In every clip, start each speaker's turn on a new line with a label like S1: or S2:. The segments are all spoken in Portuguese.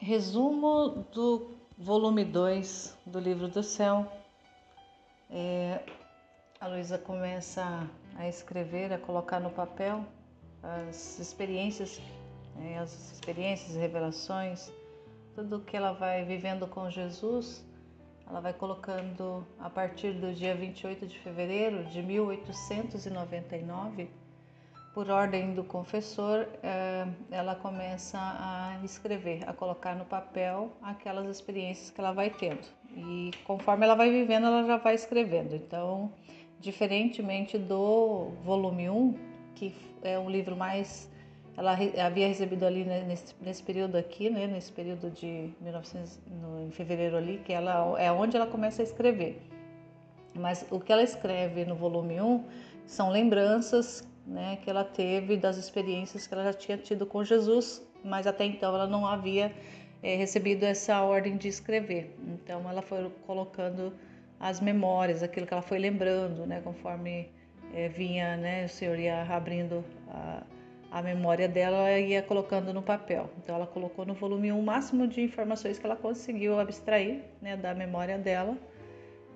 S1: Resumo do volume 2 do Livro do Céu. A Luísa começa a escrever, a colocar no papel as experiências, revelações, tudo que ela vai vivendo com Jesus. Ela vai colocando a partir do dia 28 de fevereiro de 1899, por ordem do confessor, ela começa a escrever, a colocar no papel aquelas experiências que ela vai tendo. E conforme ela vai vivendo, ela já vai escrevendo. Então, diferentemente do volume 1, que é um livro mais... Ela havia recebido ali nesse período aqui, né, nesse período de 1900, em fevereiro ali, que ela é onde ela começa a escrever. Mas o que ela escreve no volume 1 são lembranças, né, que ela teve das experiências que ela já tinha tido com Jesus, mas até então ela não havia recebido essa ordem de escrever. Então ela foi colocando as memórias, aquilo que ela foi lembrando, né, conforme vinha, né, o Senhor ia abrindo a memória dela, ela ia colocando no papel. Então ela colocou no volume 1 o máximo de informações que ela conseguiu abstrair, né, da memória dela.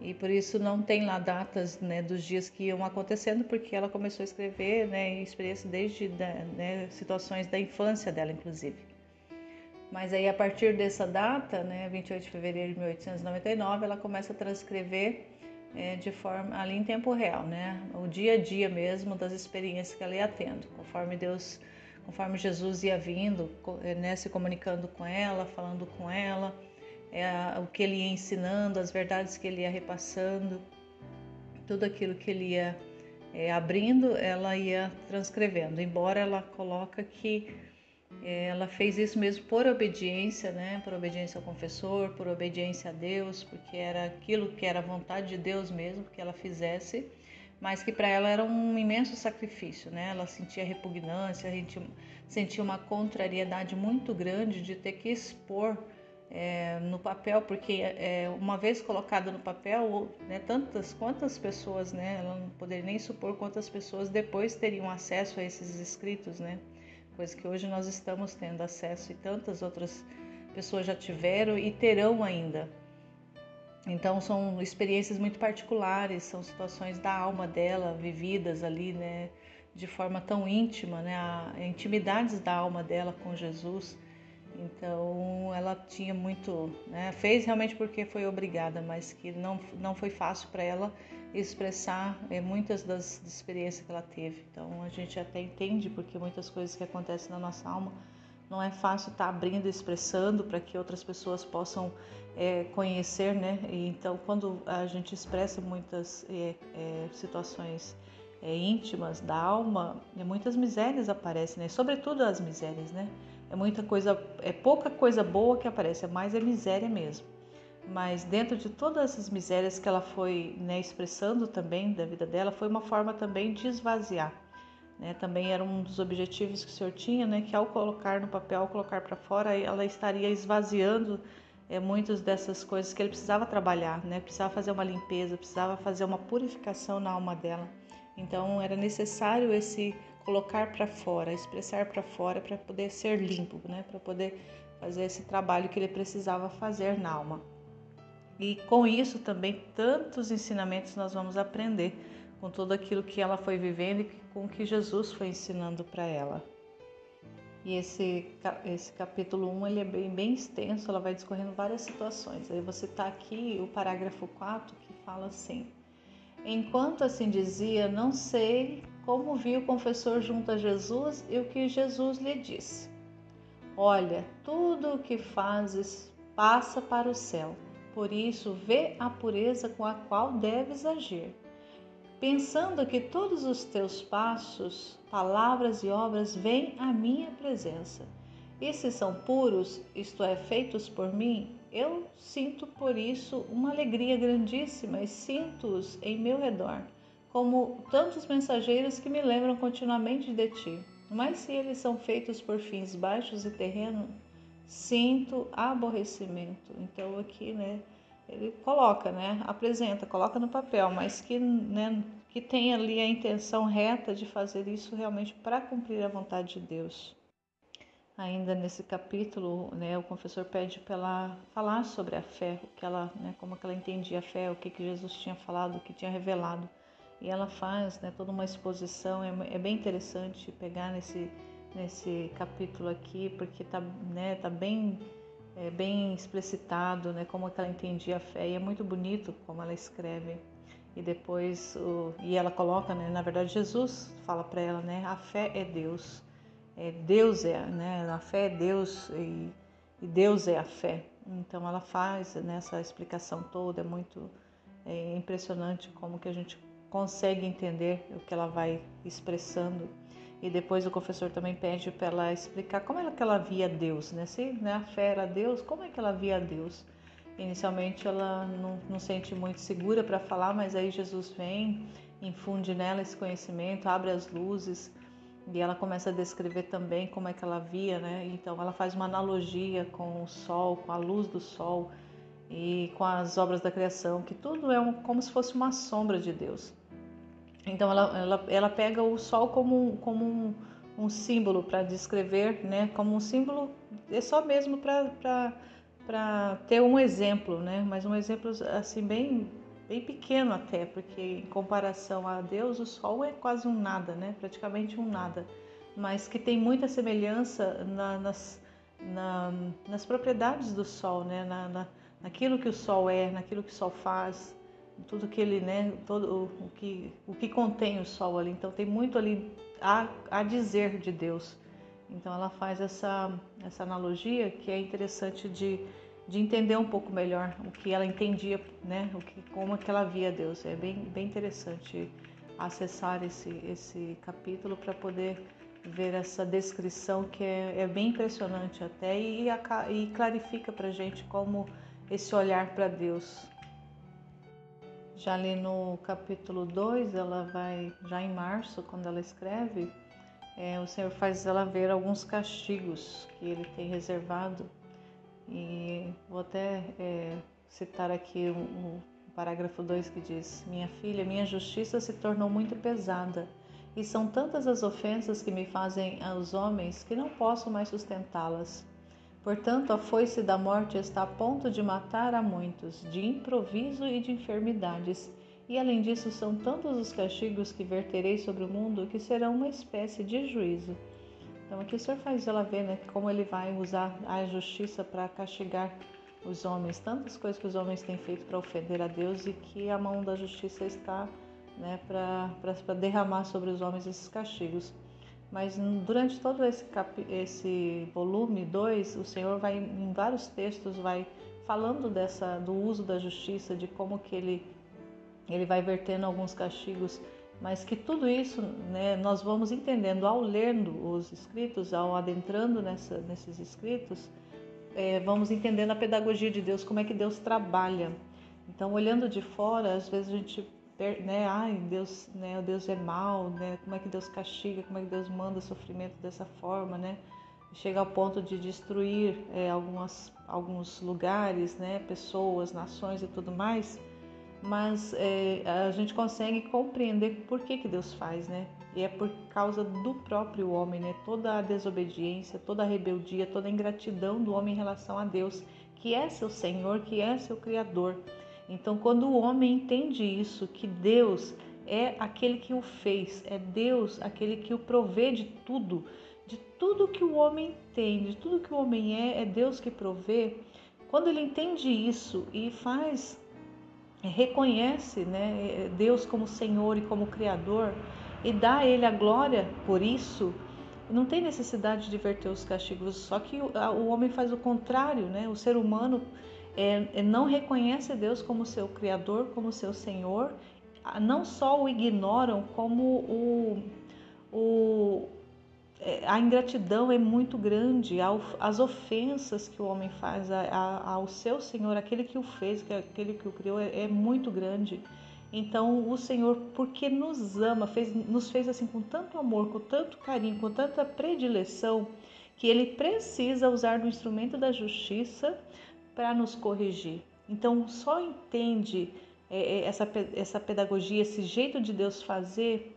S1: E por isso não tem lá datas, né, dos dias que iam acontecendo, porque ela começou a escrever, né, experiências desde situações da infância dela, inclusive. Mas aí a partir dessa data, né, 28 de fevereiro de 1899, ela começa a transcrever de forma ali em tempo real, né, o dia a dia mesmo das experiências que ela ia tendo, conforme Jesus ia vindo, né, se comunicando com ela, falando com ela. O que ele ia ensinando, as verdades que ele ia repassando, tudo aquilo que ele ia abrindo, ela ia transcrevendo. Embora ela coloca que ela fez isso mesmo por obediência, né? Por obediência ao confessor, por obediência a Deus, porque era aquilo que era a vontade de Deus mesmo que ela fizesse, mas que para ela era um imenso sacrifício, né? Ela sentia repugnância, sentia uma contrariedade muito grande de ter que expor no papel, porque uma vez colocado no papel, né, quantas pessoas, né, ela não poderia nem supor quantas pessoas depois teriam acesso a esses escritos, né, coisa que hoje nós estamos tendo acesso e tantas outras pessoas já tiveram e terão ainda. Então são experiências muito particulares, são situações da alma dela vividas ali, né, de forma tão íntima, né, intimidades da alma dela com Jesus. Então ela tinha muito, né, fez realmente porque foi obrigada, mas que não foi fácil para ela expressar muitas das experiências que ela teve. Então a gente até entende porque muitas coisas que acontecem na nossa alma não é fácil estar abrindo e expressando para que outras pessoas possam conhecer, né? E então quando a gente expressa muitas situações íntimas da alma, muitas misérias aparecem, né? Sobretudo as misérias, né? É pouca coisa boa que aparece, mais é miséria mesmo. Mas dentro de todas essas misérias que ela foi, né, expressando também da vida dela, foi uma forma também de esvaziar, né? Também era um dos objetivos que o Senhor tinha, né, que ao colocar no papel, ao colocar para fora, ela estaria esvaziando muitas dessas coisas que ele precisava trabalhar, né? Precisava fazer uma limpeza, precisava fazer uma purificação na alma dela. Então era necessário esse colocar para fora, expressar para fora para poder ser limpo, né? Para poder fazer esse trabalho que ele precisava fazer na alma. E com isso também tantos ensinamentos nós vamos aprender com tudo aquilo que ela foi vivendo e com o que Jesus foi ensinando para ela. E esse capítulo 1 ele é bem extenso, ela vai discorrendo várias situações. Aí você está aqui o parágrafo 4 que fala assim: enquanto assim dizia, não sei como viu o confessor junto a Jesus e o que Jesus lhe disse. Olha, tudo o que fazes passa para o céu, por isso vê a pureza com a qual deves agir. Pensando que todos os teus passos, palavras e obras vêm à minha presença. E se são puros, isto é, feitos por mim, eu sinto por isso uma alegria grandíssima e sinto-os em meu redor, como tantos mensageiros que me lembram continuamente de ti. Mas se eles são feitos por fins baixos e terrenos, sinto aborrecimento. Então aqui, né, ele coloca, né, apresenta, coloca no papel, mas que, né, que tenha ali a intenção reta de fazer isso realmente para cumprir a vontade de Deus. ainda nesse capítulo, né, o confessor pede para ela falar sobre a fé, o que ela, né, como que ela entendia a fé, o que Jesus tinha falado, o que tinha revelado. E ela faz, né, toda uma exposição. É bem interessante pegar nesse capítulo aqui, porque tá, né, tá bem explicitado, né, como que ela entendia a fé. E é muito bonito como ela escreve. E depois e ela coloca, né, na verdade Jesus fala para ela, né, a fé é Deus. Deus né, a fé é Deus e Deus é a fé. Então ela faz nessa explicação toda, é muito impressionante como que a gente consegue entender o que ela vai expressando. E depois o confessor também pede para ela explicar como é que ela via Deus, né? Se, né, a fé era Deus, como é que ela via Deus? Inicialmente ela não sente muito segura para falar, mas aí Jesus vem, infunde nela esse conhecimento, abre as luzes e ela começa a descrever também como é que ela via, né? Então ela faz uma analogia com o sol, com a luz do sol e com as obras da criação, que tudo é como se fosse uma sombra de Deus. Então ela pega o sol como um símbolo para descrever, né? Como um símbolo, é só mesmo para ter um exemplo, né? Mas um exemplo assim bem pequeno até, porque em comparação a Deus o sol é quase um nada, né? Praticamente um nada, mas que tem muita semelhança nas propriedades do sol, né? Naquilo que o sol é, naquilo que o sol faz, tudo que ele, né, todo o que contém o sol ali. Então tem muito ali a dizer de Deus. Então ela faz essa analogia que é interessante de entender um pouco melhor o que ela entendia, né, como que ela via Deus. É bem interessante acessar esse capítulo para poder ver essa descrição que é bem impressionante até e clarifica para a gente como esse olhar para Deus. Já ali no capítulo 2, ela vai, já em março, quando ela escreve, o Senhor faz ela ver alguns castigos que Ele tem reservado. E vou até citar aqui o parágrafo 2 que diz: Minha filha, minha justiça se tornou muito pesada, e são tantas as ofensas que me fazem aos homens que não posso mais sustentá-las. Portanto, a foice da morte está a ponto de matar a muitos, de improviso e de enfermidades. E além disso, são tantos os castigos que verterei sobre o mundo que serão uma espécie de juízo. Então aqui o Senhor faz ela ver, né, como ele vai usar a justiça para castigar os homens, tantas coisas que os homens têm feito para ofender a Deus e que a mão da justiça está, né, para derramar sobre os homens esses castigos. Mas durante todo esse volume 2, o Senhor vai, em vários textos, vai falando do uso da justiça, de como que ele vai vertendo alguns castigos, mas que tudo isso, né, nós vamos entendendo ao lendo os escritos, ao adentrando nesses escritos, vamos entendendo a pedagogia de Deus, como é que Deus trabalha. Então, olhando de fora, às vezes a gente, né, Deus, né, Deus é mau, né, como é que Deus castiga, como é que Deus manda sofrimento dessa forma, né? Chega ao ponto de destruir alguns lugares, né, pessoas, nações e tudo mais. Mas a gente consegue compreender por que Deus faz, né? E é por causa do próprio homem, né? Toda a desobediência, toda a rebeldia, toda a ingratidão do homem em relação a Deus, que é seu Senhor, que é seu Criador. Então, quando o homem entende isso, que Deus é aquele que o fez, é Deus aquele que o provê de tudo que o homem tem, de tudo que o homem é Deus que provê. Quando ele entende isso e reconhece, né, Deus como Senhor e como Criador e dá a Ele a glória por isso, não tem necessidade de verter os castigos. Só que o homem faz o contrário, né? O ser humano não reconhece Deus como seu Criador, como seu Senhor, não só o ignoram, como a ingratidão é muito grande, as ofensas que o homem faz ao seu Senhor, aquele que o fez, aquele que o criou, é muito grande. Então o Senhor, porque nos ama, nos fez assim com tanto amor, com tanto carinho, com tanta predileção, que Ele precisa usar do instrumento da justiça para nos corrigir. Então só entende essa pedagogia, esse jeito de Deus fazer,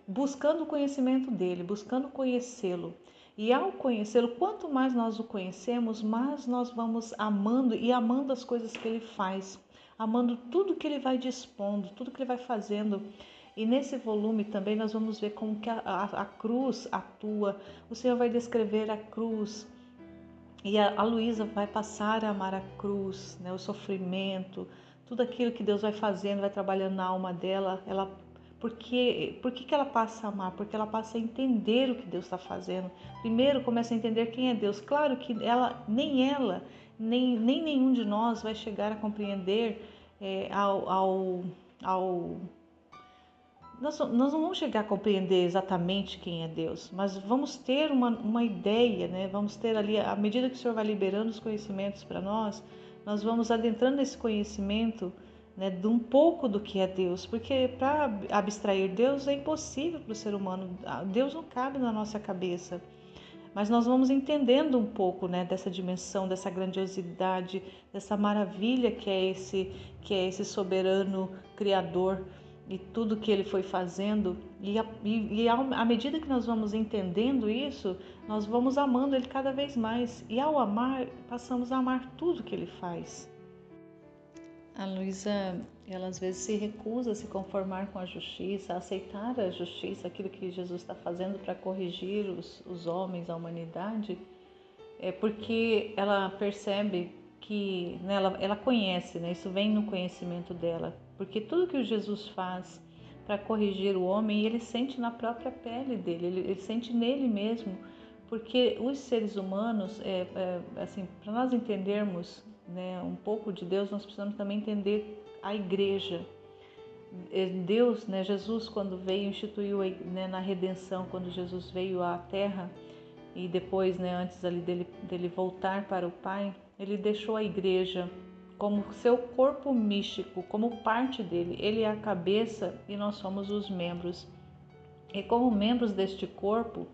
S1: buscando o conhecimento dele, buscando conhecê-lo. E ao conhecê-lo, quanto mais nós o conhecemos, mais nós vamos amando e amando as coisas que ele faz, amando tudo que ele vai dispondo, tudo que ele vai fazendo. E nesse volume também nós vamos ver como que a cruz atua. O Senhor vai descrever a cruz. E a Luísa vai passar a amar a cruz, né, o sofrimento, tudo aquilo que Deus vai fazendo, vai trabalhando na alma dela. Por que ela passa a amar? Porque ela passa a entender o que Deus está fazendo. Primeiro começa a entender quem é Deus. Claro que ela, nem nenhum de nós vai chegar a compreender nós não vamos chegar a compreender exatamente quem é Deus, mas vamos ter uma ideia, né? Vamos ter ali, à medida que o Senhor vai liberando os conhecimentos para nós vamos adentrando esse conhecimento, né, de um pouco do que é Deus, porque para abstrair Deus é impossível para o ser humano, Deus não cabe na nossa cabeça, mas nós vamos entendendo um pouco, né, dessa dimensão, dessa grandiosidade, dessa maravilha que é esse soberano Criador, e tudo que ele foi fazendo, à medida que nós vamos entendendo isso, nós vamos amando ele cada vez mais, e ao amar, passamos a amar tudo que ele faz. A Luísa, ela às vezes se recusa a se conformar com a justiça, a aceitar a justiça, aquilo que Jesus está fazendo para corrigir os homens, a humanidade, porque ela percebe que, né, ela conhece, né, isso vem no conhecimento dela, porque tudo que o Jesus faz para corrigir o homem, ele sente na própria pele dele, ele sente nele mesmo, porque os seres humanos, assim, para nós entendermos, né, um pouco de Deus, nós precisamos também entender a igreja. Deus, né, Jesus, quando veio, instituiu, né, na redenção, quando Jesus veio à terra, e depois, né, antes ali dele voltar para o Pai, ele deixou a igreja como seu corpo místico, como parte dele. Ele é a cabeça e nós somos os membros. E como membros deste corpo,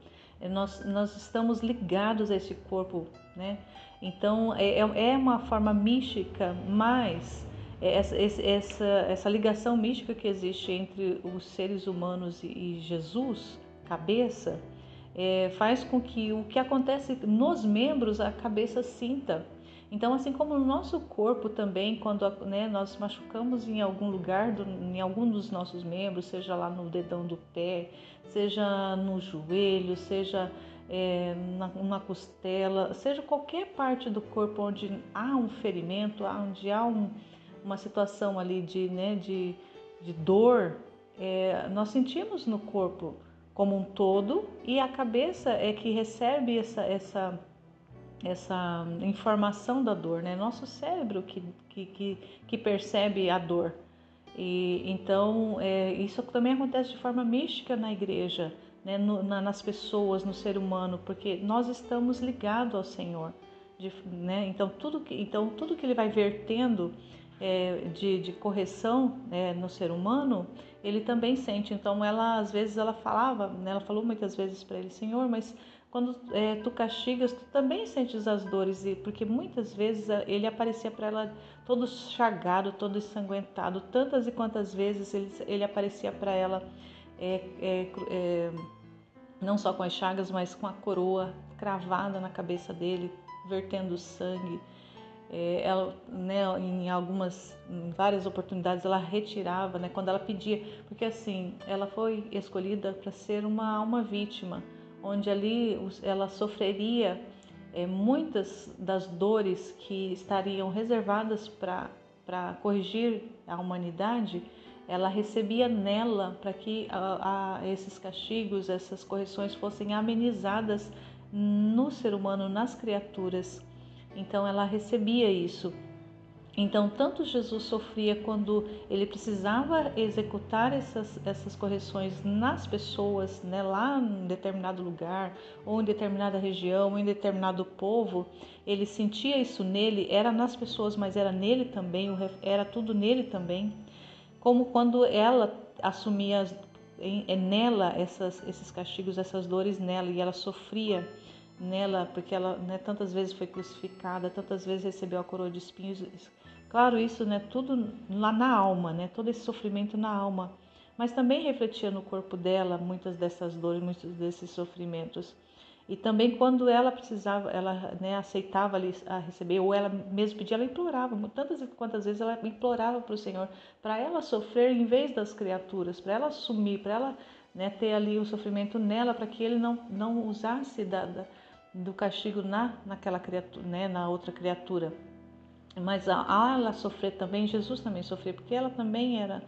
S1: nós estamos ligados a esse corpo, né? Então é uma forma mística, mas essa ligação mística que existe entre os seres humanos e Jesus, cabeça, faz com que o que acontece nos membros a cabeça sinta. Então, assim como o nosso corpo também, quando, né, nós machucamos em algum lugar, em algum dos nossos membros, seja lá no dedão do pé, seja no joelho, seja na costela, seja qualquer parte do corpo onde há um ferimento, onde há uma situação ali de dor, nós sentimos no corpo como um todo, e a cabeça é que recebe essa informação da dor, né? Nosso cérebro que percebe a dor. E então isso também acontece de forma mística na igreja, né? Nas pessoas, no ser humano, porque nós estamos ligados ao Senhor, né? Então tudo que ele vai vertendo de correção, no ser humano, ele também sente. Então às vezes ela falava, né, ela falou muitas vezes para ele: Senhor, mas quando tu castigas, tu também sentes as dores, porque muitas vezes ele aparecia para ela todo chagado, todo ensanguentado, tantas e quantas vezes ele aparecia para ela não só com as chagas, mas com a coroa cravada na cabeça dele, vertendo sangue. Ela, né, em várias oportunidades, ela retirava, né, quando ela pedia, porque assim, ela foi escolhida para ser uma alma vítima, onde ali ela sofreria muitas das dores que estariam reservadas para corrigir a humanidade. Ela recebia nela, para que esses castigos, essas correções fossem amenizadas no ser humano, nas criaturas. Então ela recebia isso. Então tanto Jesus sofria quando ele precisava executar essas correções nas pessoas, né, lá em determinado lugar, ou em determinada região, ou em determinado povo. Ele sentia isso nele, era nas pessoas, mas era nele também, era tudo nele também. Como quando ela assumia nela esses castigos, essas dores nela, e ela sofria nela, porque ela, né, tantas vezes foi crucificada, tantas vezes recebeu a coroa de espinhos. Claro, isso, né, tudo lá na alma, né, todo esse sofrimento na alma, mas também refletia no corpo dela muitas dessas dores, muitos desses sofrimentos. E também quando ela precisava, ela, né, aceitava ali a receber, ou ela mesmo pedia, ela implorava, tantas e quantas vezes ela implorava para o Senhor, para ela sofrer em vez das criaturas, para ela assumir, para ela, né, ter ali o sofrimento nela, para que ele não usasse do castigo naquela criatura, né, na outra criatura. Mas a ela sofrer também, Jesus também sofreu, porque ela também era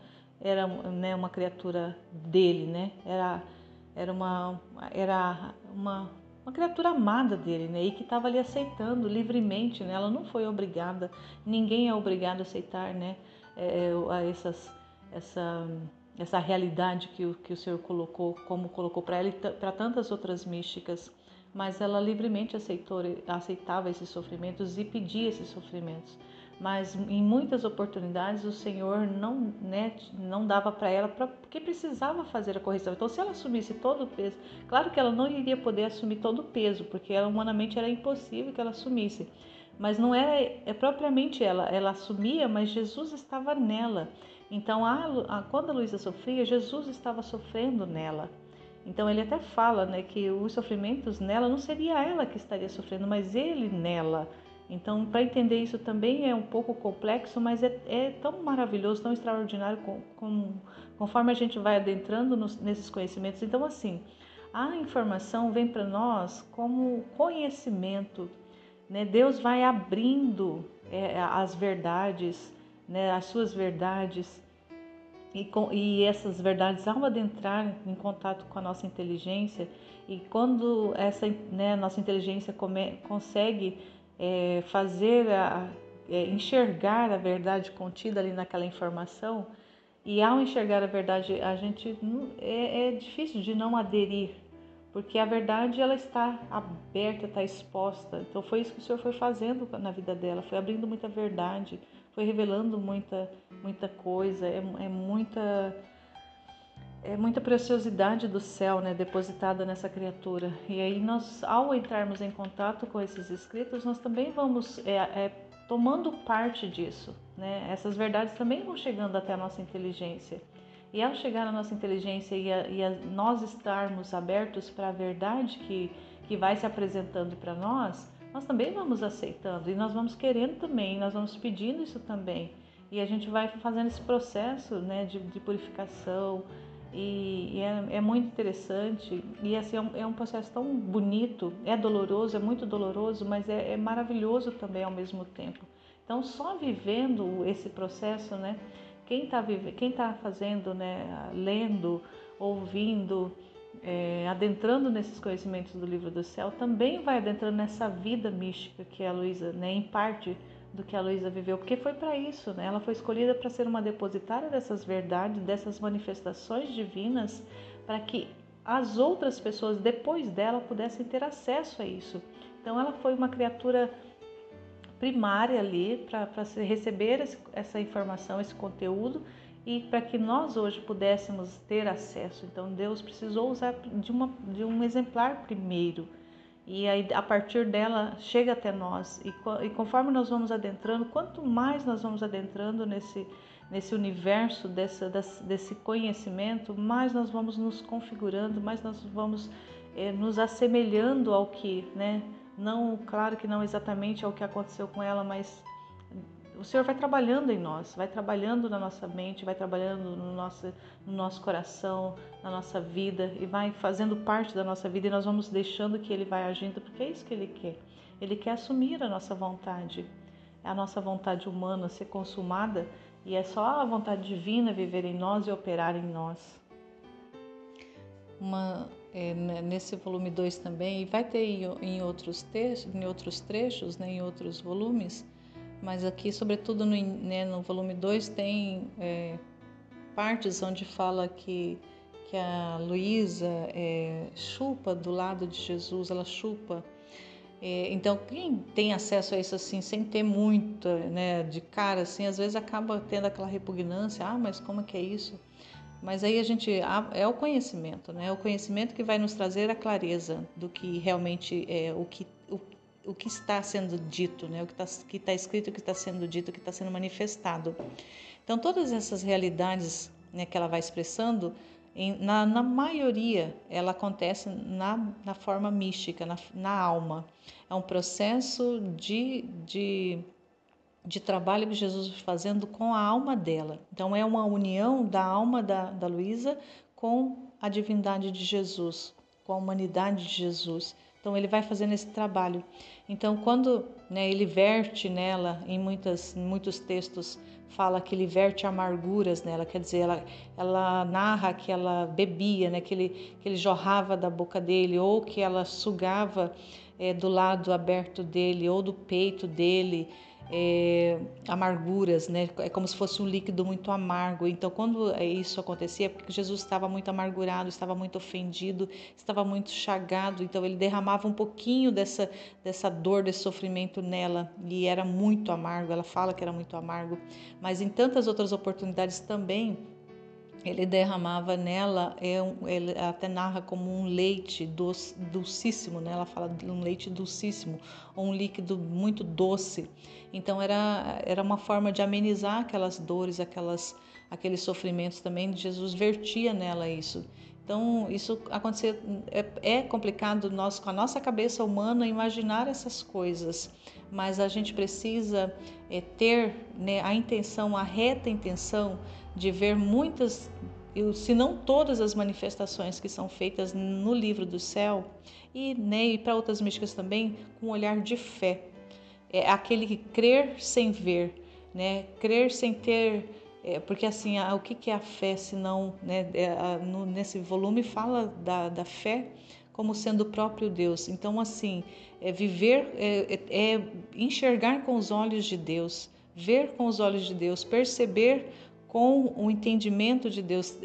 S1: né, uma criatura dele, né? Era uma criatura amada dele, né? E que estava ali aceitando livremente, né? Ela não foi obrigada, ninguém é obrigado a aceitar, né? A essa realidade que o Senhor colocou, como colocou para ela e para tantas outras místicas. Mas ela livremente aceitava esses sofrimentos e pedia esses sofrimentos. Mas em muitas oportunidades o Senhor não dava para ela, porque precisava fazer a correção. Então, se ela assumisse todo o peso, claro que ela não iria poder assumir todo o peso, porque humanamente era impossível que ela assumisse. Mas não era propriamente ela assumia, mas Jesus estava nela. Então, quando a Luísa sofria, Jesus estava sofrendo nela. Então ele até fala, né, que os sofrimentos nela não seria ela que estaria sofrendo, mas ele nela. Então, para entender isso também é um pouco complexo, mas é tão maravilhoso, tão extraordinário conforme a gente vai adentrando nesses conhecimentos. Então, assim, a informação vem para nós como conhecimento, né? Deus vai abrindo as verdades, né, as suas verdades. E essas verdades, ao adentrar em contato com a nossa inteligência, e quando essa, né, nossa inteligência consegue enxergar a verdade contida ali naquela informação, e ao enxergar a verdade, a gente é difícil de não aderir, porque a verdade ela está aberta, está exposta. Então foi isso que o Senhor foi fazendo na vida dela, foi abrindo muita verdade, foi revelando muita coisa, é muita preciosidade do céu, né, depositada nessa criatura. E aí nós, ao entrarmos em contato com esses escritos, nós também vamos tomando parte disso, né? Essas verdades também vão chegando até a nossa inteligência. E ao chegar à nossa inteligência nós estarmos abertos para a verdade que vai se apresentando para nós também vamos aceitando e nós vamos querendo também, nós vamos pedindo isso também. E a gente vai fazendo esse processo, né, de purificação e é muito interessante. E assim, é um processo tão bonito, é doloroso, é muito doloroso, mas é maravilhoso também ao mesmo tempo. Então, só vivendo esse processo, né, quem tá fazendo, né, lendo, ouvindo, adentrando nesses conhecimentos do Livro do Céu, também vai adentrando nessa vida mística que a Luísa, né, em parte do que a Luísa viveu, porque foi para isso, né? Ela foi escolhida para ser uma depositária dessas verdades, dessas manifestações divinas, para que as outras pessoas depois dela pudessem ter acesso a isso. Então ela foi uma criatura primária ali para receber essa informação, esse conteúdo, e para que nós hoje pudéssemos ter acesso. Então Deus precisou usar de um exemplar primeiro, e aí a partir dela chega até nós. E conforme nós vamos adentrando, quanto mais nós vamos adentrando nesse universo desse conhecimento, mais nós vamos nos configurando, mais nós vamos nos assemelhando ao que, né? Não, claro que não exatamente ao que aconteceu com ela, mas o Senhor vai trabalhando em nós, vai trabalhando na nossa mente, vai trabalhando no nosso coração, na nossa vida, e vai fazendo parte da nossa vida, e nós vamos deixando que Ele vai agindo, porque é isso que Ele quer. Ele quer assumir a nossa vontade humana ser consumada, e é só a vontade divina viver em nós e operar em nós. Nesse volume 2 também, e vai ter em outros trechos, né, em outros volumes, mas aqui, sobretudo no volume 2, tem partes onde fala que a Luísa chupa do lado de Jesus, ela chupa. Então, quem tem acesso a isso assim, sem ter muito, né, de cara, assim, às vezes acaba tendo aquela repugnância, mas como que é isso? Mas aí é o conhecimento, né? É o conhecimento que vai nos trazer a clareza do que realmente é o que está sendo dito, né? O que está escrito, o que está sendo dito, o que está sendo manifestado. Então, todas essas realidades, né, que ela vai expressando, Na maioria, ela acontece na forma mística, na alma. É um processo de trabalho que Jesus vai fazendo com a alma dela. Então, é uma união da alma da Luísa com a divindade de Jesus, com a humanidade de Jesus. Então, ele vai fazendo esse trabalho. Então, quando, né, ele verte nela, em muitos textos, fala que ele verte amarguras nela, quer dizer, ela narra que ela bebia, né, que ele jorrava da boca dele, ou que ela sugava do lado aberto dele, ou do peito dele, amarguras, né? É como se fosse um líquido muito amargo. Então, quando isso acontecia, é porque Jesus estava muito amargurado, estava muito ofendido, estava muito chagado. Então, ele derramava um pouquinho dessa dor, desse sofrimento nela, e era muito amargo. Ela fala que era muito amargo, mas em tantas outras oportunidades também ele derramava nela, ele até narra como um leite dulcíssimo, né? Ela fala de um leite dulcíssimo, ou um líquido muito doce. Então era uma forma de amenizar aquelas dores, aqueles sofrimentos também. Jesus vertia nela isso. Então isso acontecia, é complicado nós com a nossa cabeça humana imaginar essas coisas, mas a gente precisa ter, né, a intenção, a reta intenção de ver muitas, se não todas as manifestações que são feitas no livro do céu, e, né, e para outras místicas também, com um olhar de fé. É aquele que crer sem ver, né? Crer sem ter, porque assim, o que é a fé se não, né? Nesse volume fala da fé como sendo o próprio Deus. Então, assim, viver, enxergar com os olhos de Deus, ver com os olhos de Deus, perceber com o entendimento de Deus,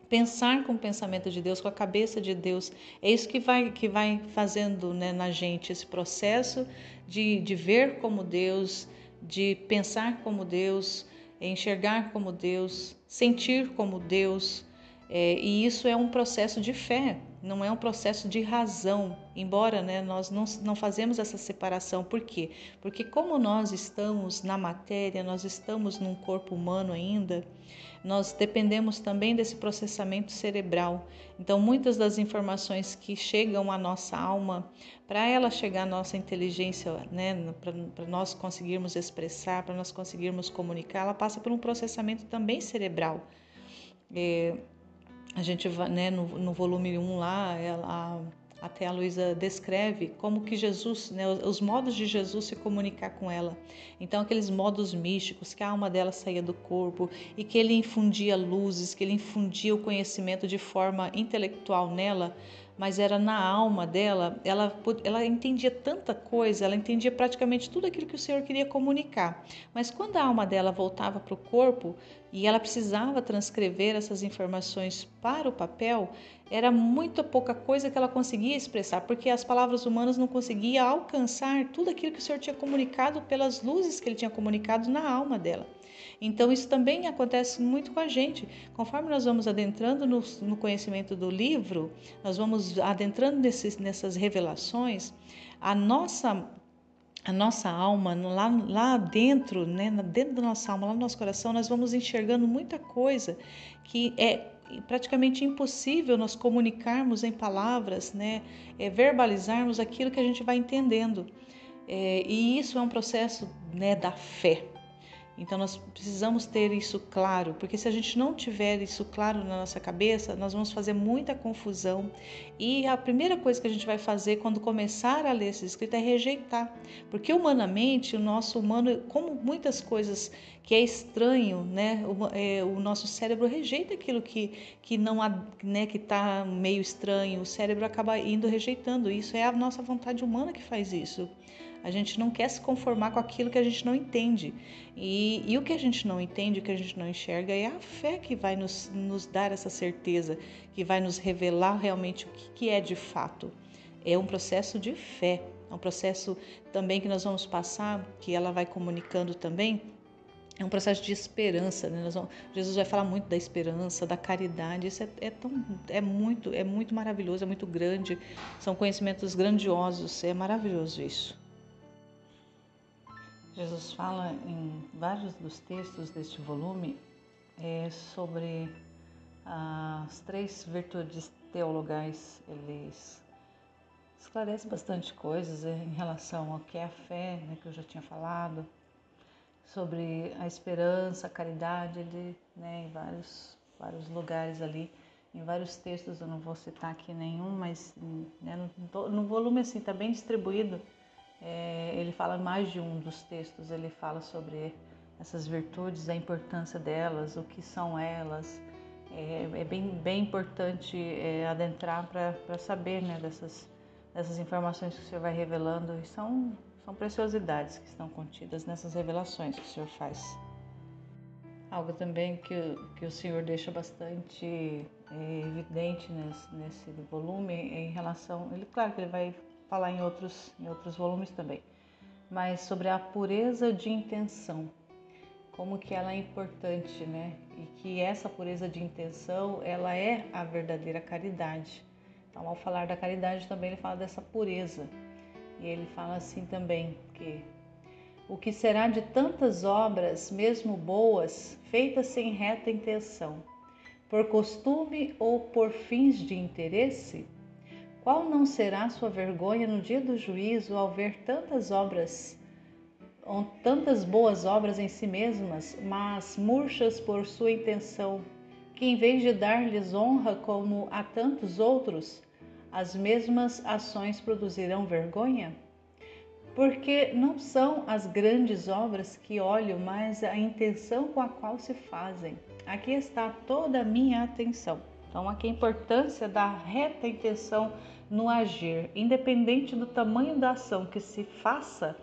S1: pensar com o pensamento de Deus, com a cabeça de Deus. É isso que vai fazendo, né, na gente esse processo de ver como Deus, de pensar como Deus, enxergar como Deus, sentir como Deus. E isso é um processo de fé, não é um processo de razão, embora, né, nós não fazemos essa separação. Por quê? Porque como nós estamos na matéria, nós estamos num corpo humano ainda, nós dependemos também desse processamento cerebral. Então, muitas das informações que chegam à nossa alma, para ela chegar à nossa inteligência, né, para nós conseguirmos expressar, para nós conseguirmos comunicar, ela passa por um processamento também cerebral. A gente vai, né, no volume 1 lá, até a Luísa descreve como que Jesus, né, os modos de Jesus se comunicar com ela. Então, aqueles modos místicos, que a alma dela saía do corpo e que ele infundia luzes, que ele infundia o conhecimento de forma intelectual nela, mas era na alma dela. Ela entendia tanta coisa, ela entendia praticamente tudo aquilo que o Senhor queria comunicar. Mas quando a alma dela voltava para o corpo e ela precisava transcrever essas informações para o papel, era muito pouca coisa que ela conseguia expressar, porque as palavras humanas não conseguiam alcançar tudo aquilo que o Senhor tinha comunicado pelas luzes que ele tinha comunicado na alma dela. Então, isso também acontece muito com a gente. Conforme nós vamos adentrando no conhecimento do livro, nós vamos adentrando nessas revelações, a nossa alma, lá dentro, né, dentro da nossa alma, lá no nosso coração, nós vamos enxergando muita coisa que é praticamente impossível nós comunicarmos em palavras, né, verbalizarmos aquilo que a gente vai entendendo. E isso é um processo, né, da fé. Então nós precisamos ter isso claro, porque se a gente não tiver isso claro na nossa cabeça, nós vamos fazer muita confusão. E a primeira coisa que a gente vai fazer quando começar a ler esse escrito é rejeitar, porque humanamente, o nosso humano, como muitas coisas que é estranho, né, o nosso cérebro rejeita aquilo que não, né, que está meio estranho. O cérebro acaba indo rejeitando. Isso é a nossa vontade humana que faz isso. A gente não quer se conformar com aquilo que a gente não entende. E o que a gente não entende, o que a gente não enxerga, é a fé que vai nos dar essa certeza, que vai nos revelar realmente o que é de fato. É um processo de fé, é um processo também que nós vamos passar, que ela vai comunicando também. É um processo de esperança, né? Jesus vai falar muito da esperança, da caridade. Isso é muito maravilhoso, é muito grande. São conhecimentos grandiosos. É maravilhoso isso. Jesus fala em vários dos textos deste volume sobre As 3 virtudes teologais, eles esclarecem bastante coisas em relação ao que é a fé, né, que eu já tinha falado, sobre a esperança, a caridade, né, em vários lugares ali, em vários textos. Eu não vou citar aqui nenhum, mas né, no volume assim está bem distribuído. Ele fala mais de um dos textos, ele fala sobre essas virtudes, a importância delas, o que são elas. É bem importante adentrar para saber, né, dessas informações que o Senhor vai revelando, e são preciosidades que estão contidas nessas revelações que o Senhor faz. Algo também que o Senhor deixa bastante evidente nesse volume em relação... Claro que ele vai falar em outros volumes também, mas sobre a pureza de intenção, como que ela é importante, né? E que essa pureza de intenção, ela é a verdadeira caridade. Então, ao falar da caridade também ele fala dessa pureza. E ele fala assim também que o que será de tantas obras, mesmo boas, feitas sem reta intenção, por costume ou por fins de interesse? Qual não será sua vergonha no dia do juízo ao ver tantas boas obras em si mesmas, mas murchas por sua intenção, que em vez de dar-lhes honra como a tantos outros, as mesmas ações produzirão vergonha? Porque não são as grandes obras que olho, mas a intenção com a qual se fazem. Aqui está toda a minha atenção. Então, aqui a importância da reta intenção no agir, independente do tamanho da ação que se faça.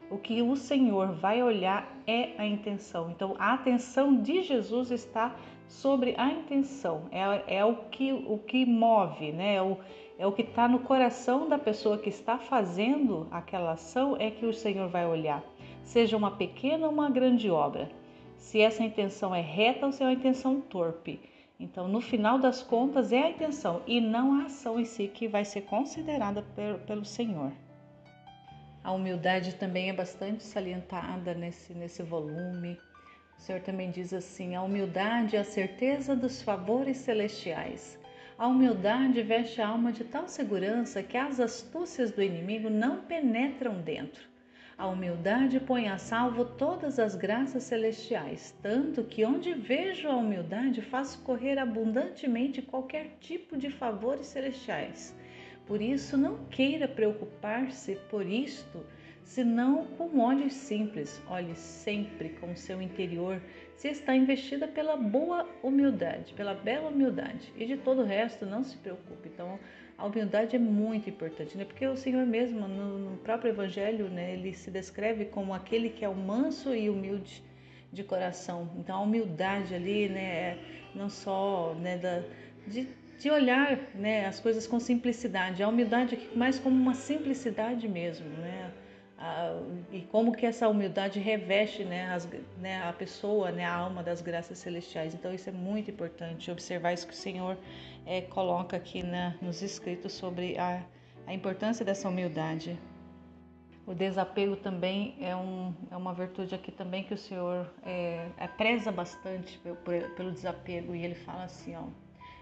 S1: O que o Senhor vai olhar é a intenção. Então, a atenção de Jesus está sobre a intenção. É o que move, né? É o que está no coração da pessoa que está fazendo aquela ação, é que o Senhor vai olhar. Seja uma pequena ou uma grande obra. Se essa intenção é reta ou se é uma intenção torpe. Então, no final das contas, é a intenção e não a ação em si que vai ser considerada pelo Senhor. A humildade também é bastante salientada nesse volume. O Senhor também diz assim: a humildade é a certeza dos favores celestiais. A humildade veste a alma de tal segurança que as astúcias do inimigo não penetram dentro. A humildade põe a salvo todas as graças celestiais, tanto que onde vejo a humildade faço correr abundantemente qualquer tipo de favores celestiais. Por isso, não queira preocupar-se por isto, senão com olhos simples. Olhe sempre com o seu interior se está investida pela boa humildade, pela bela humildade. E de todo o resto, não se preocupe. Então, a humildade é muito importante, né? Porque o Senhor mesmo, no próprio Evangelho, né, ele se descreve como aquele que é o manso e humilde de coração. Então, a humildade ali, né, não só, né, de olhar, né, as coisas com simplicidade. A humildade aqui mais como uma simplicidade mesmo, né? E como que essa humildade reveste, né, a pessoa, né, a alma das graças celestiais. Então isso é muito importante, observar isso que o Senhor coloca aqui, né, nos escritos sobre a importância dessa humildade. O desapego também é uma virtude aqui também que o Senhor preza bastante pelo desapego. E ele fala assim, ó: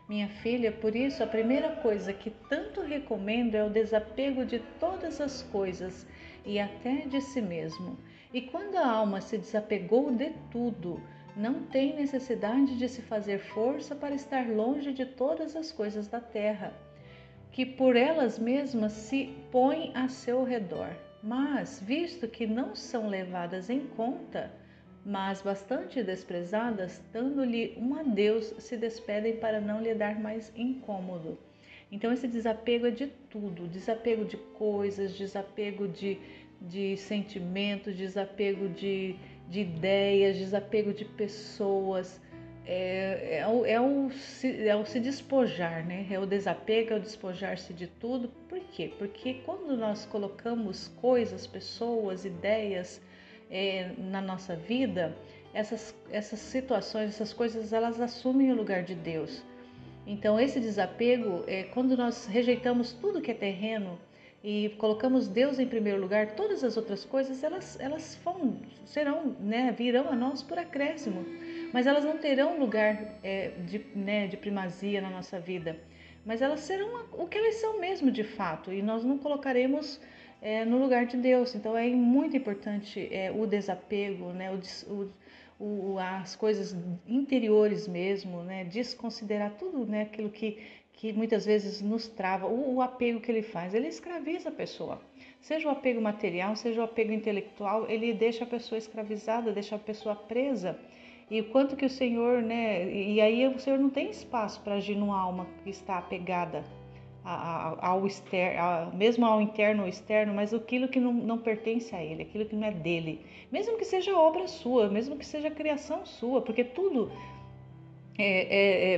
S1: minha filha, por isso a primeira coisa que tanto recomendo é o desapego de todas as coisas e até de si mesmo. E quando a alma se desapegou de tudo, não tem necessidade de se fazer força para estar longe de todas as coisas da terra, que por elas mesmas se põem a seu redor. Mas, visto que não são levadas em conta, mas bastante desprezadas, dando-lhe um adeus, se despedem para não lhe dar mais incômodo. Então esse desapego é de tudo, desapego de coisas, desapego de sentimentos, desapego de ideias, desapego de pessoas. É o se despojar, né? É o desapego, é o despojar-se de tudo. Por quê? Porque quando nós colocamos coisas, pessoas, ideias na nossa vida, essas situações, essas coisas, elas assumem o lugar de Deus. Então esse desapego, quando nós rejeitamos tudo que é terreno, e colocamos Deus em primeiro lugar, todas as outras coisas serão, né, virão a nós por acréscimo, mas elas não terão lugar de primazia na nossa vida, mas elas serão o que elas são mesmo de fato, e nós não colocaremos no lugar de Deus. Então é muito importante o desapego, né, as coisas interiores mesmo, né, desconsiderar tudo, né, aquilo que muitas vezes nos trava. O apego que ele faz, ele escraviza a pessoa. Seja o apego material, seja o apego intelectual, ele deixa a pessoa escravizada, deixa a pessoa presa. E o quanto que o Senhor, né, e aí o Senhor não tem espaço para agir numa alma que está apegada ao externo, mesmo ao interno ou externo, mas aquilo que não pertence a ele, aquilo que não é dele, mesmo que seja obra sua, mesmo que seja criação sua, porque tudo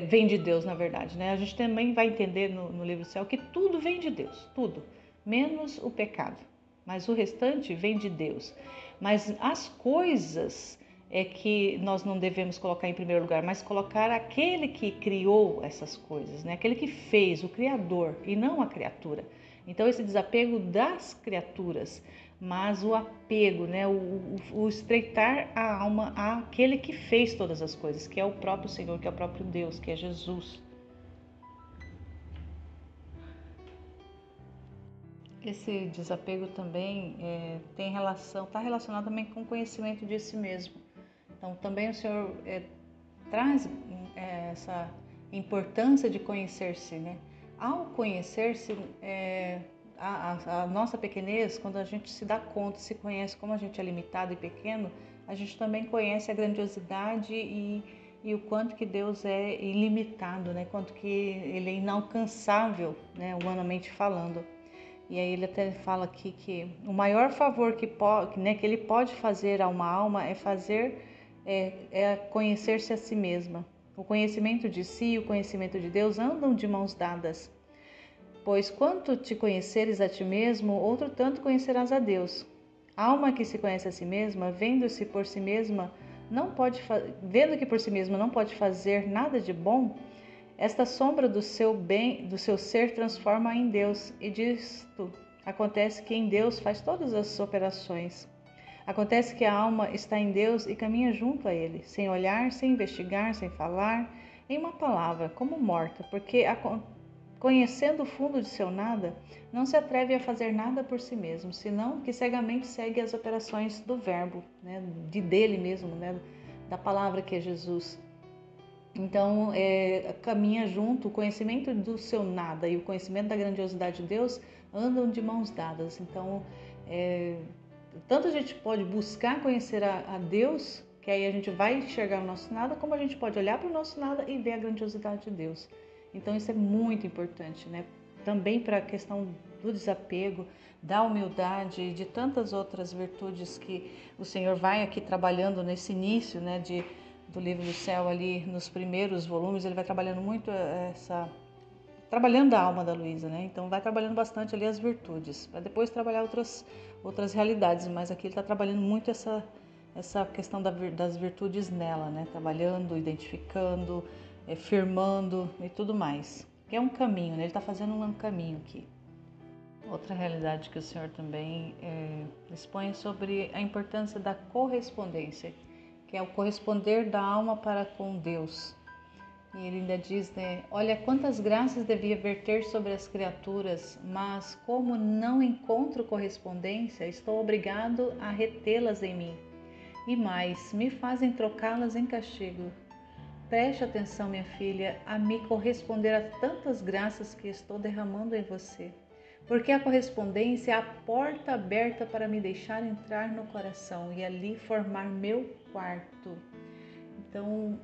S1: vem de Deus, na verdade, né? A gente também vai entender no livro do céu que tudo vem de Deus, tudo, menos o pecado, mas o restante vem de Deus. Mas as coisas é que nós não devemos colocar em primeiro lugar, mas colocar aquele que criou essas coisas, né? Aquele que fez, o Criador, e não a criatura. Então esse desapego das criaturas, mas o apego, né? o estreitar a alma àquele que fez todas as coisas, que é o próprio Senhor, que é o próprio Deus, que é Jesus. Esse desapego também está relacionado também com o conhecimento de si mesmo. Então também o Senhor traz essa importância de conhecer-se, né? Ao conhecer-se, a nossa pequenez, quando a gente se dá conta, se conhece como a gente é limitado e pequeno, a gente também conhece a grandiosidade e o quanto que Deus é ilimitado, né? Quanto que Ele é inalcançável, né? Humanamente falando. E aí ele até fala aqui que o maior favor que Ele pode fazer a uma alma é conhecer-se a si mesma. O conhecimento de si e o conhecimento de Deus andam de mãos dadas. Pois quanto te conheceres a ti mesmo, outro tanto conhecerás a Deus. A alma que se conhece a si mesma, vendo que por si mesma não pode fazer nada de bom, esta sombra do seu ser transforma em Deus, e disto acontece que em Deus faz todas as operações. Acontece que a alma está em Deus e caminha junto a Ele, sem olhar, sem investigar, sem falar, em uma palavra, como morta, porque conhecendo o fundo de seu nada, não se atreve a fazer nada por si mesmo, senão que cegamente segue as operações do verbo, né, dele mesmo, né, da palavra que é Jesus. Então, caminha junto, o conhecimento do seu nada e o conhecimento da grandiosidade de Deus andam de mãos dadas. Então, tanto a gente pode buscar conhecer a Deus, que aí a gente vai enxergar o nosso nada, como a gente pode olhar para o nosso nada e ver a grandiosidade de Deus. Então, isso é muito importante, né? Também para a questão do desapego, da humildade e de tantas outras virtudes que o Senhor vai aqui trabalhando nesse início, né, do livro do céu ali nos primeiros volumes. Ele vai trabalhando muito trabalhando a alma da Luísa, né? Então vai trabalhando bastante ali as virtudes, para depois trabalhar outras realidades, mas aqui ele está trabalhando muito essa questão das virtudes nela, né? Trabalhando, identificando, firmando e tudo mais. Que é um caminho, né? Ele está fazendo um caminho aqui. Outra realidade que o Senhor também expõe é sobre a importância da correspondência, que é o corresponder da alma para com Deus. E ele ainda diz, né? Olha quantas graças devia verter sobre as criaturas, mas como não encontro correspondência, estou obrigado a retê-las em mim. E mais, me fazem trocá-las em castigo. Preste atenção, minha filha, a me corresponder a tantas graças que estou derramando em você. Porque a correspondência é a porta aberta para me deixar entrar no coração e ali formar meu quarto. Então,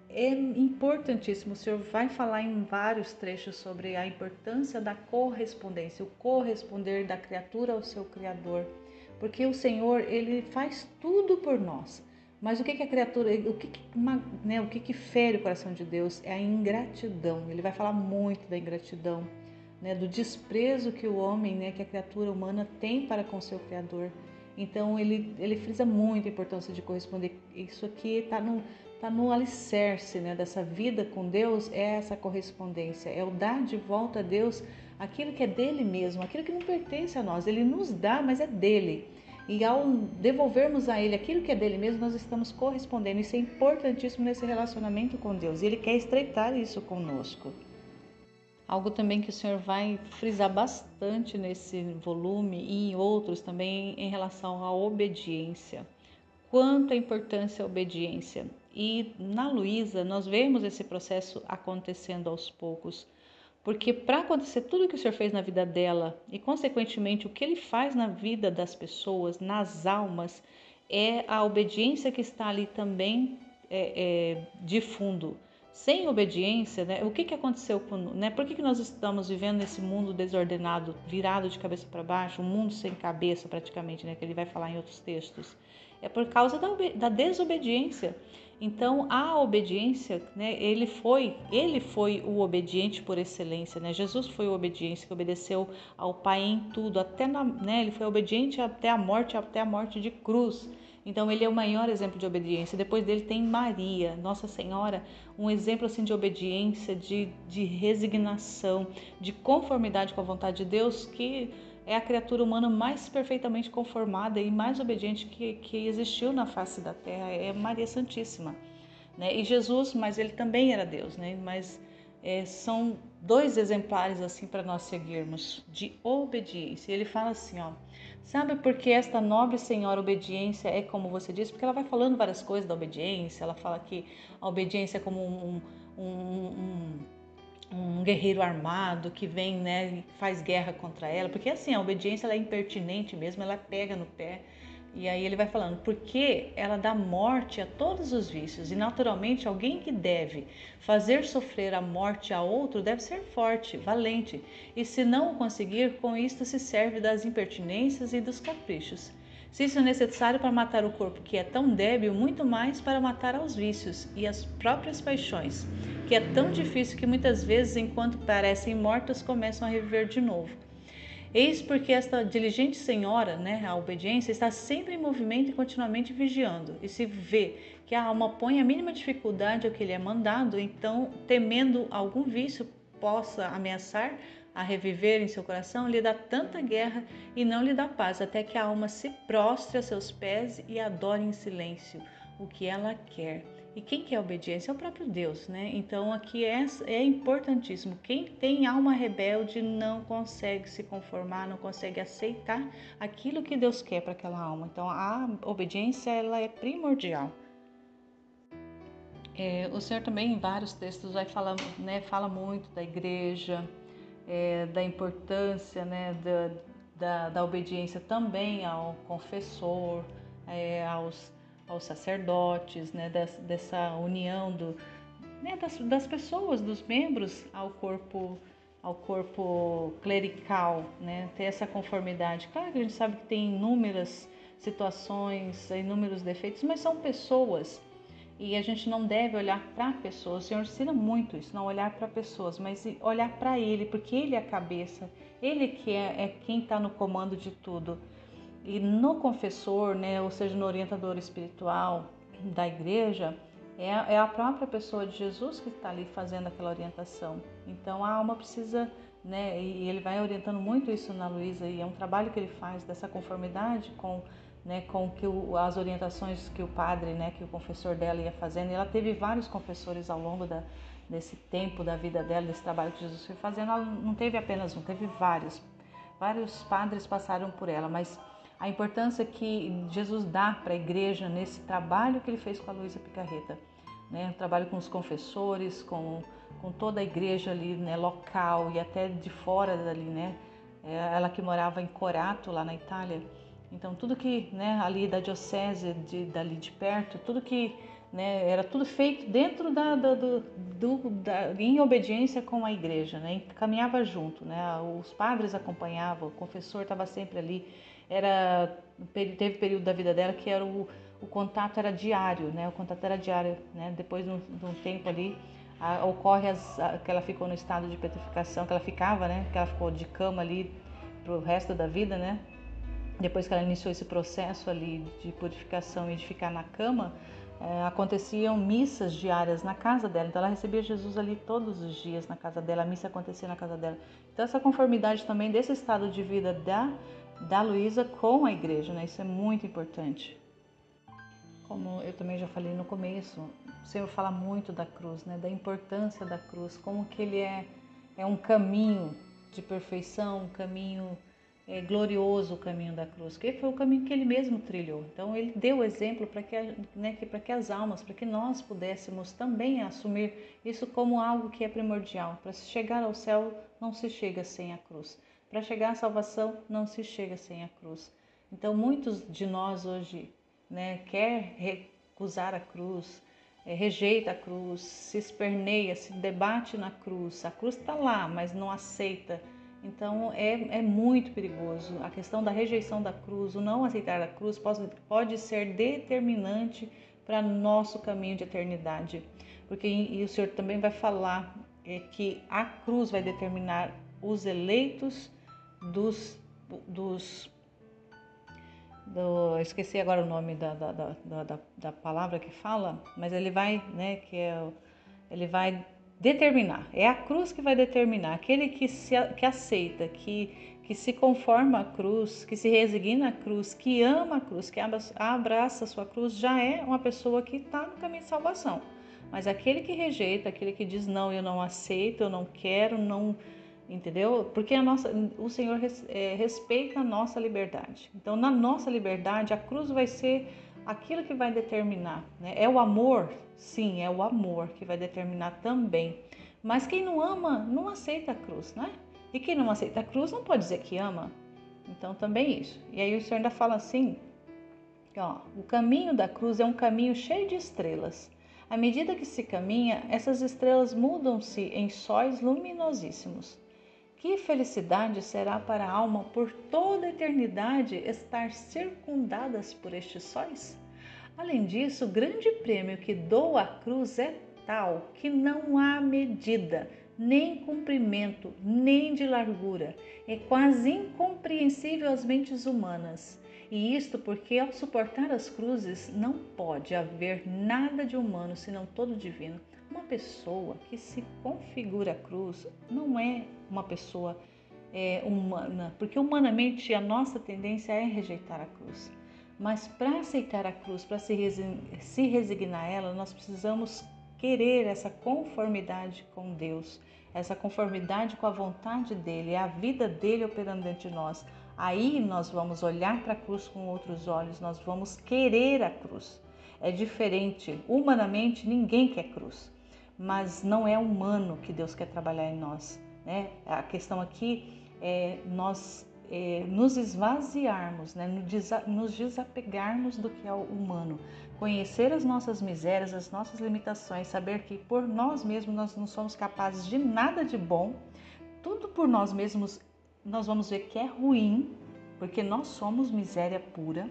S1: é importantíssimo. O Senhor vai falar em vários trechos sobre a importância da correspondência, o corresponder da criatura ao seu Criador. Porque o Senhor, Ele faz tudo por nós. Mas o que a criatura, o que fere o coração de Deus é a ingratidão. Ele vai falar muito da ingratidão, né, do desprezo que o homem, né, que a criatura humana tem para com seu Criador. Então ele frisa muito a importância de corresponder. Isso aqui está no alicerce, né, dessa vida com Deus, é essa correspondência, é o dar de volta a Deus aquilo que é dele mesmo, aquilo que não pertence a nós. Ele nos dá, mas é dele. E ao devolvermos a ele aquilo que é dele mesmo, nós estamos correspondendo. Isso é importantíssimo nesse relacionamento com Deus. E ele quer estreitar isso conosco. Algo também que o Senhor vai frisar bastante nesse volume e em outros também em relação à obediência. Quanto a importância a obediência. E na Luísa nós vemos esse processo acontecendo aos poucos. Porque para acontecer tudo que o Senhor fez na vida dela e, consequentemente, o que Ele faz na vida das pessoas, nas almas, é a obediência que está ali também de fundo. Sem obediência, né, o que aconteceu com, né? Por que nós estamos vivendo nesse mundo desordenado, virado de cabeça para baixo, um mundo sem cabeça praticamente, né, que ele vai falar em outros textos? É por causa da desobediência. Então, a obediência, né, ele foi o obediente por excelência, né? Jesus foi o obediente que obedeceu ao Pai em tudo, né, ele foi obediente até a morte de cruz. Então, ele é o maior exemplo de obediência. Depois dele tem Maria, Nossa Senhora, um exemplo assim de obediência, de resignação, de conformidade com a vontade de Deus, que é a criatura humana mais perfeitamente conformada e mais obediente que existiu na face da terra, é Maria Santíssima, né? E Jesus, mas ele também era Deus, né? Mas são dois exemplares assim para nós seguirmos de obediência. Ele fala assim, ó, sabe por que esta nobre senhora obediência é como você disse? Porque ela vai falando várias coisas da obediência. Ela fala que a obediência é como um guerreiro armado que vem, né, e faz guerra contra ela, porque assim, a obediência ela é impertinente mesmo, ela pega no pé. E aí ele vai falando, porque ela dá morte a todos os vícios, e naturalmente alguém que deve fazer sofrer a morte a outro deve ser forte, valente, e se não o conseguir, com isto se serve das impertinências e dos caprichos. Se isso é necessário para matar o corpo que é tão débil, muito mais para matar aos vícios e as próprias paixões, que é tão difícil que muitas vezes, enquanto parecem mortas, começam a reviver de novo. Eis porque esta diligente senhora, né, a obediência, está sempre em movimento e continuamente vigiando. E se vê que a alma põe a mínima dificuldade ao que lhe é mandado, então, temendo algum vício possa ameaçar a reviver em seu coração, lhe dá tanta guerra e não lhe dá paz, até que a alma se prostre a seus pés e adore em silêncio o que ela quer. E quem quer obediência? É o próprio Deus, né? Então aqui é importantíssimo. Quem tem alma rebelde não consegue se conformar, não consegue aceitar aquilo que Deus quer para aquela alma. Então a obediência ela é primordial. O Senhor também em vários textos vai falar, né, fala muito da igreja, da importância, né, da obediência também ao confessor, aos sacerdotes, né, dessa união né, das pessoas, dos membros ao corpo clerical, né, ter essa conformidade. Claro que a gente sabe que tem inúmeras situações, inúmeros defeitos, mas são pessoas. E a gente não deve olhar para pessoas. O Senhor ensina muito isso, não olhar para pessoas, mas olhar para Ele, porque Ele é a cabeça, Ele que é quem está no comando de tudo. E no confessor, né, ou seja, no orientador espiritual da igreja, é a própria pessoa de Jesus que está ali fazendo aquela orientação. Então a alma precisa, né, e ele vai orientando muito isso na Luísa, e é um trabalho que ele faz dessa conformidade com que as orientações que o padre, né, que o confessor dela ia fazendo. E ela teve vários confessores ao longo desse tempo da vida dela, desse trabalho que Jesus foi fazendo. Ela não teve apenas um, teve vários padres passaram por ela, mas a importância que Jesus dá para a igreja nesse trabalho que ele fez com a Luísa Picarreta, né, o trabalho com os confessores, com toda a igreja ali, né, local e até de fora dali, né, ela que morava em Corato, lá na Itália. Então tudo que, né, ali da diocese dali de perto, tudo que, né, era tudo feito dentro em obediência com a igreja, né, caminhava junto, né, os padres acompanhavam, o confessor estava sempre ali. Teve período da vida dela que era o contato era diário, né, né, depois de um tempo ali ocorre que ela ficou no estado de petrificação, que ela ficava, né, que ela ficou de cama ali pro resto da vida, né. Depois que ela iniciou esse processo ali de purificação e de ficar na cama, Aconteciam missas diárias na casa dela, então ela recebia Jesus ali todos os dias na casa dela, a missa acontecia na casa dela. Então essa conformidade também desse estado de vida da Luísa com a igreja, né? Isso é muito importante. Como eu também já falei no começo, o Senhor fala muito da cruz, né? Da importância da cruz, como que ele é um caminho de perfeição, um caminho glorioso, o caminho da cruz, que foi o caminho que ele mesmo trilhou. Então ele deu o exemplo para que, né, para que as almas, para que nós pudéssemos também assumir isso como algo que é primordial. Para se chegar ao céu não se chega sem a cruz. Para chegar à salvação não se chega sem a cruz. Então muitos de nós hoje, né, quer recusar a cruz, rejeita a cruz, se esperneia, se debate na cruz. A cruz está lá, mas não aceita. Então é muito perigoso. A questão da rejeição da cruz, o não aceitar a cruz pode ser determinante para nosso caminho de eternidade. Porque e o Senhor também vai falar que a cruz vai determinar os eleitos esqueci agora o nome da palavra que fala, mas ele vai, né, ele vai determinar, é a cruz que vai determinar, aquele que aceita, que se conforma à cruz, que se resigna à cruz, que ama a cruz, que abraça a sua cruz, já é uma pessoa que está no caminho de salvação. Mas aquele que rejeita, aquele que diz não, eu não aceito, eu não quero, não... Entendeu? Porque o Senhor respeita a nossa liberdade. Então, na nossa liberdade, a cruz vai ser aquilo que vai determinar, né? É o amor? Sim, é o amor que vai determinar também. Mas quem não ama, não aceita a cruz, né? E quem não aceita a cruz não pode dizer que ama. Então, também isso. E aí o Senhor ainda fala assim, ó, o caminho da cruz é um caminho cheio de estrelas. À medida que se caminha, essas estrelas mudam-se em sóis luminosíssimos. Que felicidade será para a alma por toda a eternidade estar circundadas por estes sóis? Além disso, o grande prêmio que dou à cruz é tal que não há medida, nem comprimento, nem de largura. É quase incompreensível às mentes humanas. E isto porque, ao suportar as cruzes, não pode haver nada de humano senão todo divino. Uma pessoa que se configura a cruz não é uma pessoa humana, porque humanamente a nossa tendência é rejeitar a cruz. Mas para aceitar a cruz, para se resignar a ela, nós precisamos querer essa conformidade com Deus, essa conformidade com a vontade dEle, a vida dEle operando dentro de nós. Aí nós vamos olhar para a cruz com outros olhos, nós vamos querer a cruz. É diferente, humanamente ninguém quer cruz, mas não é humano que Deus quer trabalhar em nós, né? A questão aqui é nós nos esvaziarmos, né? Nos desapegarmos do que é o humano, conhecer as nossas misérias, as nossas limitações, saber que por nós mesmos nós não somos capazes de nada de bom, tudo por nós mesmos nós vamos ver que é ruim, porque nós somos miséria pura.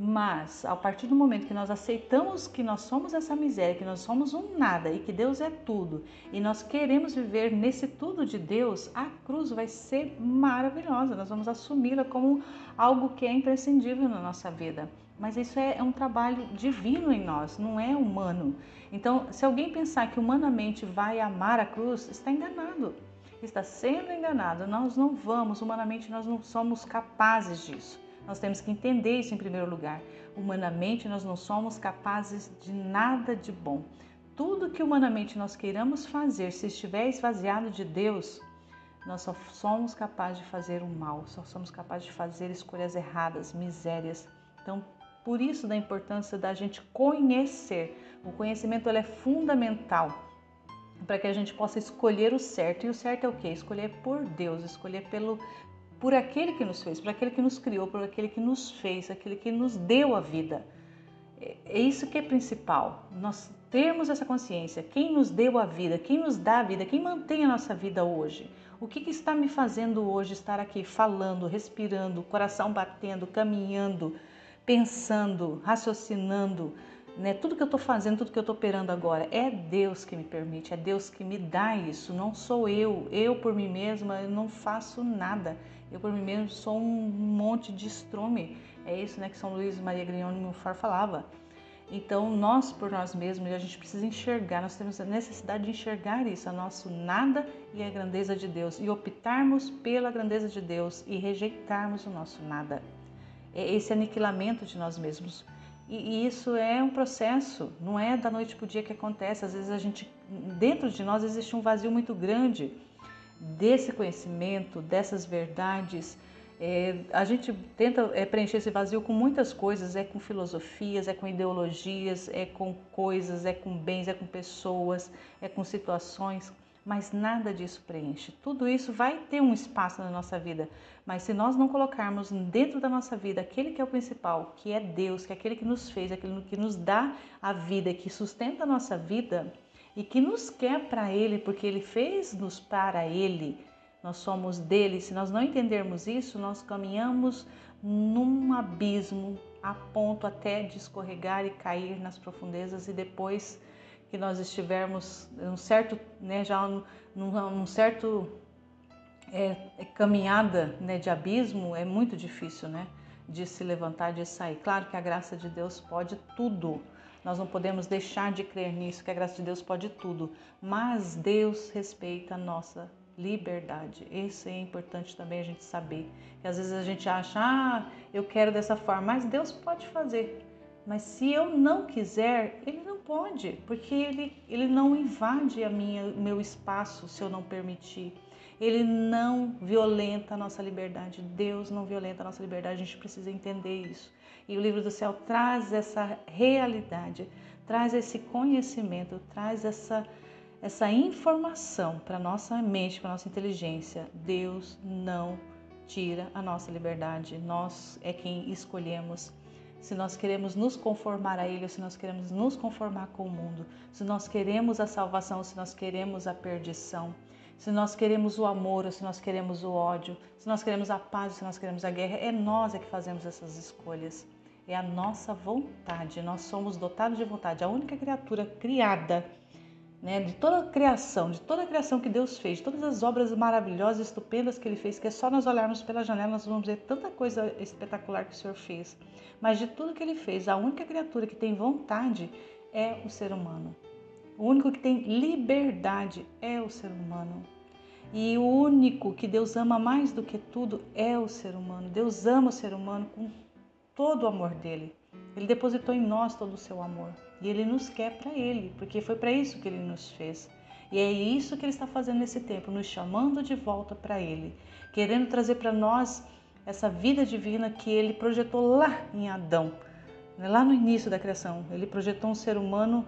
S1: Mas, a partir do momento que nós aceitamos que nós somos essa miséria, que nós somos um nada e que Deus é tudo, e nós queremos viver nesse tudo de Deus, a cruz vai ser maravilhosa. Nós vamos assumi-la como algo que é imprescindível na nossa vida. Mas isso é um trabalho divino em nós, não é humano. Então, se alguém pensar que humanamente vai amar a cruz, está enganado. Está sendo enganado. Nós não vamos, humanamente nós não somos capazes disso. Nós temos que entender isso em primeiro lugar. Humanamente nós não somos capazes de nada de bom. Tudo que humanamente nós queiramos fazer, se estiver esvaziado de Deus, nós só somos capazes de fazer o mal, só somos capazes de fazer escolhas erradas, misérias. Então, por isso da importância da gente conhecer. O conhecimento ele é fundamental para que a gente possa escolher o certo. E o certo é o quê? Escolher por Deus, escolher por aquele que nos fez, por aquele que nos criou, por aquele que nos fez, aquele que nos deu a vida. É isso que é principal, nós termos essa consciência, quem nos deu a vida, quem nos dá a vida, quem mantém a nossa vida hoje. O que está me fazendo hoje estar aqui falando, respirando, coração batendo, caminhando, pensando, raciocinando, né? Tudo que eu estou fazendo, tudo que eu estou operando agora, é Deus que me permite, é Deus que me dá isso, não sou eu. Eu por mim mesma eu não faço nada. Eu por mim mesmo sou um monte de estrume. É isso, né, que São Luís Maria Grignoni Montfort falava. Então, nós por nós mesmos, a gente precisa enxergar, nós temos a necessidade de enxergar isso, o nosso nada e a grandeza de Deus, e optarmos pela grandeza de Deus e rejeitarmos o nosso nada. É esse aniquilamento de nós mesmos. E isso é um processo, não é da noite para o dia que acontece. Às vezes dentro de nós existe um vazio muito grande desse conhecimento, dessas verdades. A gente tenta preencher esse vazio com muitas coisas, com filosofias, com ideologias, com coisas, com bens, com pessoas, com situações, mas nada disso preenche. Tudo isso vai ter um espaço na nossa vida, mas se nós não colocarmos dentro da nossa vida aquele que é o principal, que é Deus, que é aquele que nos fez, aquele que nos dá a vida, que sustenta a nossa vida e que nos quer para Ele, porque Ele fez-nos para Ele, nós somos dele. Se nós não entendermos isso, nós caminhamos num abismo a ponto até de escorregar e cair nas profundezas, e depois que nós estivermos um certo, já num certo caminhada, de abismo, é muito difícil, de se levantar, de sair. Claro que a graça de Deus pode tudo. Nós não podemos deixar de crer nisso, que a graça de Deus pode tudo. Mas Deus respeita a nossa liberdade. Isso é importante também a gente saber. Que às vezes a gente acha, eu quero dessa forma, mas Deus pode fazer. Mas se eu não quiser, Ele não pode, porque Ele não invade o meu espaço se eu não permitir. Ele não violenta a nossa liberdade. Deus não violenta a nossa liberdade. A gente precisa entender isso. E o livro do céu traz essa realidade, traz esse conhecimento, traz essa informação para a nossa mente, para a nossa inteligência. Deus não tira a nossa liberdade. Nós é quem escolhemos se nós queremos nos conformar a Ele ou se nós queremos nos conformar com o mundo, se nós queremos a salvação ou se nós queremos a perdição, se nós queremos o amor ou se nós queremos o ódio, se nós queremos a paz ou se nós queremos a guerra. É nós que fazemos essas escolhas. É a nossa vontade. Nós somos dotados de vontade. A única criatura criada, de toda a criação que Deus fez, de todas as obras maravilhosas, estupendas que Ele fez, que é só nós olharmos pela janela, nós vamos ver tanta coisa espetacular que o Senhor fez. Mas de tudo que Ele fez, a única criatura que tem vontade é o ser humano. O único que tem liberdade é o ser humano. E o único que Deus ama mais do que tudo é o ser humano. Deus ama o ser humano com todo o amor dele. Ele depositou em nós todo o seu amor. E Ele nos quer para Ele, porque foi para isso que Ele nos fez. E é isso que Ele está fazendo nesse tempo, nos chamando de volta para Ele, querendo trazer para nós essa vida divina que Ele projetou lá em Adão, lá no início da criação. Ele projetou um ser humano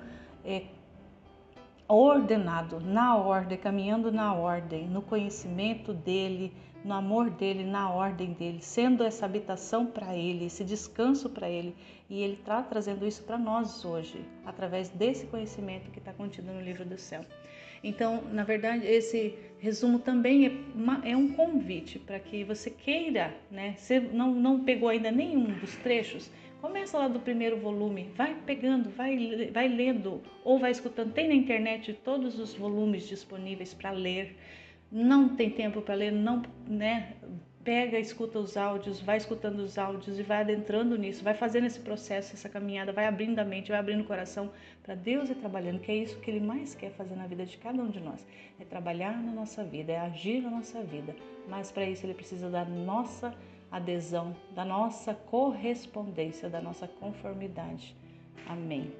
S1: ordenado, na ordem, caminhando na ordem, no conhecimento dEle, no amor dEle, na ordem dEle, sendo essa habitação para Ele, esse descanso para Ele. E Ele está trazendo isso para nós hoje, através desse conhecimento que está contido no livro do céu. Então, na verdade, esse resumo também é um convite para que você queira, Se não pegou ainda nenhum dos trechos, começa lá do primeiro volume, vai pegando, vai lendo ou vai escutando. Tem na internet todos os volumes disponíveis para ler. Não tem tempo para ler, pega, escuta os áudios, vai escutando os áudios e vai adentrando nisso, vai fazendo esse processo, essa caminhada, vai abrindo a mente, vai abrindo o coração para Deus ir trabalhando, que é isso que Ele mais quer fazer na vida de cada um de nós, é trabalhar na nossa vida, é agir na nossa vida, mas para isso Ele precisa da nossa adesão, da nossa correspondência, da nossa conformidade. Amém.